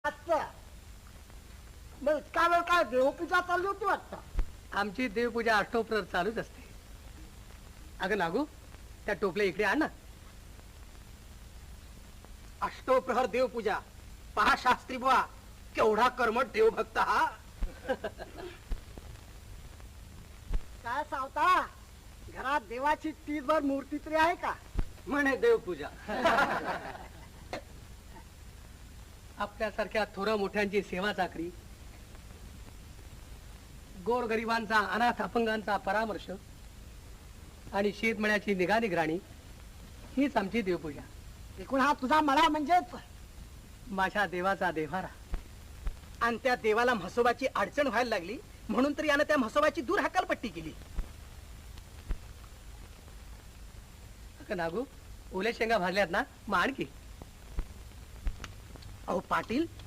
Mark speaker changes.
Speaker 1: अच्छा, मग इतका वेळ काय देवपूजा चालली होती वाटतं?
Speaker 2: आमची देवपूजा अष्टोप्रहर चालूच असते. अगं नागू, त्या टोपल्या इकडे आण ना.
Speaker 3: अष्टोप्रहर देवपूजा पहा शास्त्री बुवा, केवढा कर्मठ देवभक्त हा.
Speaker 1: काय सावता, घरात देवाची तीसभर मूर्ती तरी आहे का?
Speaker 3: म्हणे देवपूजा.
Speaker 2: आपल्यासारख्या थोर मोठ्यांची सेवा चाकरी, गोरगरिबांचा अनाथ अपंगांचा परामर्श आणि शेतमळ्याची निगा निगराणी हीच आमची देवपूजा.
Speaker 1: एकूण हा तुझा मळा म्हणजेच
Speaker 2: माझ्या देवाचा देव्हारा.
Speaker 3: आणि त्या देवाला म्हसोबाची अडचण व्हायला लागली म्हणून तर यानं त्या म्हसोबाची दूर हकालपट्टी केली.
Speaker 2: अगं नागू, ओल्या शेंगा भाजल्यात ना, मग आणखी.
Speaker 3: अहो पाटील,